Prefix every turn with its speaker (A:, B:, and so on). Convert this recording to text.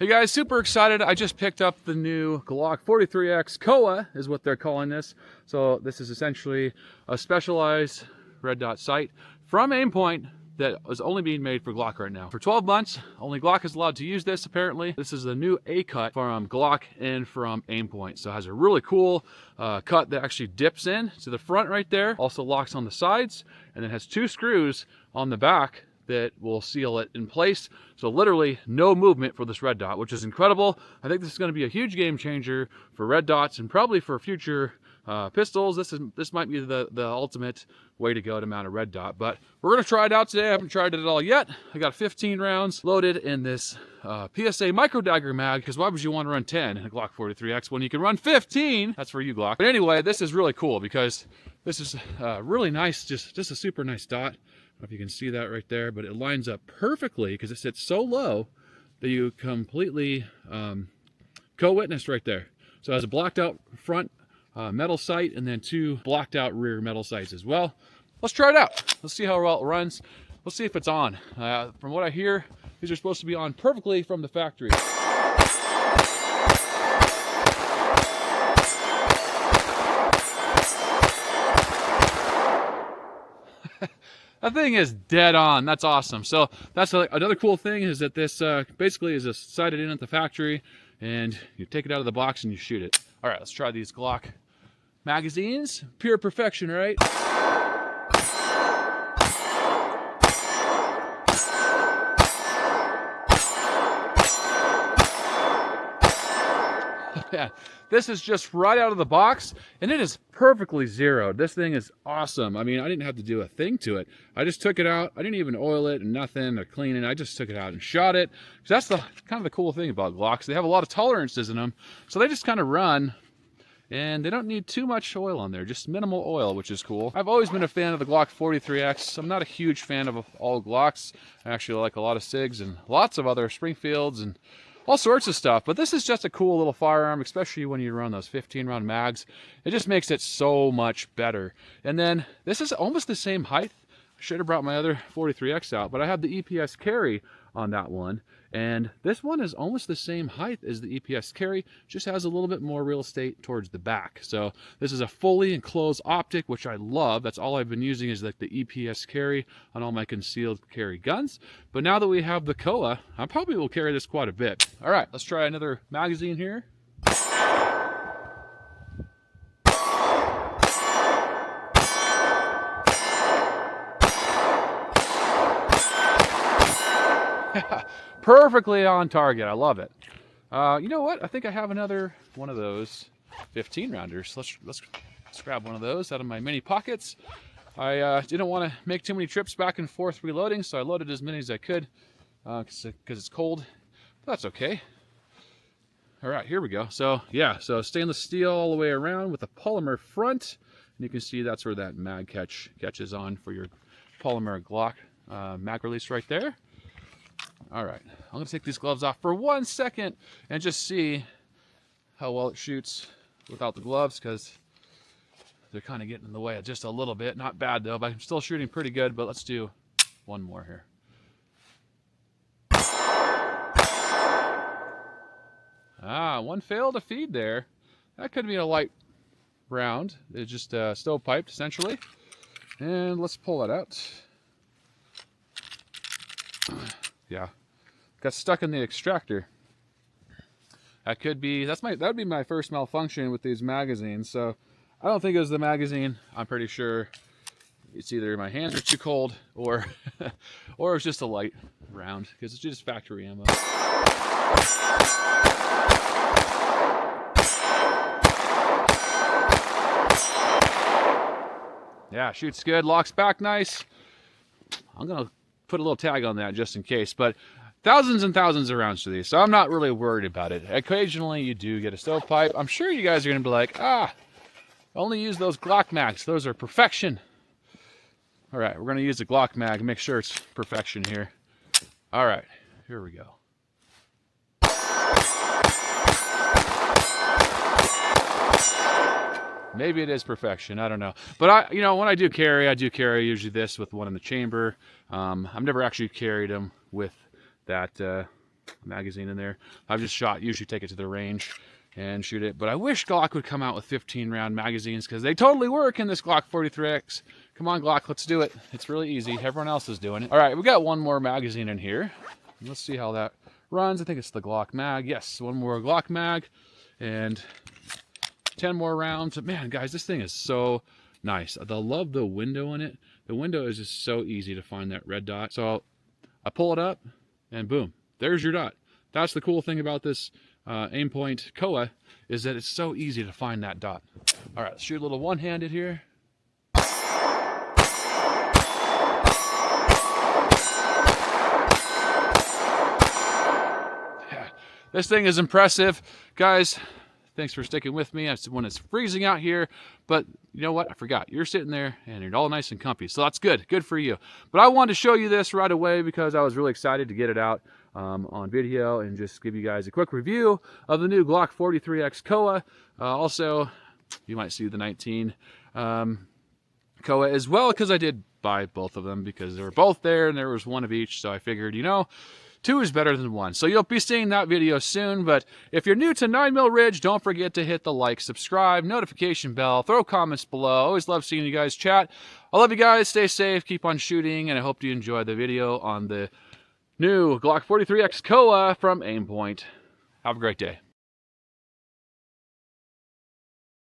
A: Hey guys, super excited. I just picked up the new Glock 43X COA is what they're calling this. So this is essentially a specialized red dot sight from Aimpoint that is only being made for Glock right now. For 12 months, only Glock is allowed to use this apparently. This is the new A cut from Glock and from Aimpoint. So it has a really cool cut that actually dips in to the front right there. Also locks on the sides and then has two screws on the back that will seal it in place. So literally no movement for this red dot, which is incredible. I think this is going to be a huge game changer for red dots and probably for future pistols. This might be the ultimate way to go to mount a red dot, but we're going to try it out today. I haven't tried it at all yet. I got 15 rounds loaded in this PSA micro dagger mag, because why would you want to run 10 in a Glock 43X when you can run 15? That's for you, Glock. But anyway, this is really cool because this is really nice, just a super nice dot. I don't know if you can see that right there, but it lines up perfectly because it sits so low that you completely co-witnessed right there. So it has a blacked out front metal sight and then two blacked out rear metal sights as well. Let's try it out. Let's see how well it runs. Let's see if it's on. From what I hear, these are supposed to be on perfectly from the factory. That thing is dead on. That's awesome. So that's another cool thing is that this basically is just sighted in at the factory and you take it out of the box and you shoot it. All right, let's try these Glock magazines. Pure perfection, right? Yeah, this is just right out of the box and it is perfectly zeroed. This thing is awesome. I mean, I didn't have to do a thing to it. I just took it out. I didn't even oil it and nothing or clean it. I just took it out and shot it. So that's the kind of the cool thing about Glocks. They have a lot of tolerances in them. So they just kind of run and they don't need too much oil on there, just minimal oil, which is cool. I've always been a fan of the Glock 43X. I'm not a huge fan of all Glocks. I actually like a lot of SIGs and lots of other Springfields and all sorts of stuff, but this is just a cool little firearm, especially when you run those 15 round mags. It just makes it so much better. And then this is almost the same height. I should have brought my other 43X out, but I have the EPS carry on that one. And this one is almost the same height as the EPS carry, just has a little bit more real estate towards the back. So this is a fully enclosed optic, which I love. That's all I've been using is like the EPS carry on all my concealed carry guns. But now that we have the COA, I probably will carry this quite a bit. All right, let's try another magazine here. Perfectly on target. I love it. You know what? I think I have another one of those 15 rounders. Let's grab one of those out of my mini pockets. I didn't want to make too many trips back and forth reloading, so I loaded as many as I could because it's cold. But that's okay. All right, here we go. So yeah, so stainless steel all the way around with a polymer front, and you can see that's where that mag catches on for your polymer Glock mag release right there. All right, I'm gonna take these gloves off for 1 second and just see how well it shoots without the gloves, because they're kind of getting in the way just a little bit. Not bad though, but I'm still shooting pretty good. But let's do one more here. One failed to feed there. That could be a light round. It's just stovepiped essentially. And let's pull that out. Yeah, got stuck in the extractor. That would be my first malfunction with these magazines. So I don't think it was the magazine. I'm pretty sure it's either my hands are too cold or or it's just a light round, because it's just factory ammo. Yeah, shoots good, locks back nice. I'm gonna put a little tag on that just in case, but thousands and thousands of rounds to these, so I'm not really worried about it. Occasionally you do get a stovepipe. I'm sure you guys are gonna be like, only use those Glock mags, those are perfection. All right, we're gonna use the Glock mag, make sure it's perfection here. All right, here we go. Maybe it is perfection, I don't know. But when I do carry usually this with one in the chamber. I've never actually carried them with that magazine in there. I've just usually take it to the range and shoot it. But I wish Glock would come out with 15 round magazines, because they totally work in this Glock 43X. Come on, Glock, let's do it. It's really easy. Everyone else is doing it. All right, we got one more magazine in here. Let's see how that runs. I think it's the Glock mag. Yes, one more Glock mag and 10 more rounds. But man, guys, this thing is so nice. I love the window in it. The window is just so easy to find that red dot. So I pull it up and boom, there's your dot. That's the cool thing about this Aimpoint COA, is that it's so easy to find that dot. All right, let's shoot a little one-handed here. Yeah, this thing is impressive. Guys, thanks for sticking with me when it's freezing out here. But you know what? I forgot. You're sitting there and you're all nice and comfy. So that's good. Good for you. But I wanted to show you this right away because I was really excited to get it out on video and just give you guys a quick review of the new Glock 43X COA. Also, you might see the 19 COA as well, because I did buy both of them because they were both there and there was one of each. So I figured, you know, 2 is better than 1. So you'll be seeing that video soon. But if you're new to 9mm Ridge, don't forget to hit the like, subscribe, notification bell, throw comments below. Always love seeing you guys chat. I love you guys. Stay safe. Keep on shooting. And I hope you enjoy the video on the new Glock 43X COA from Aimpoint. Have a great day.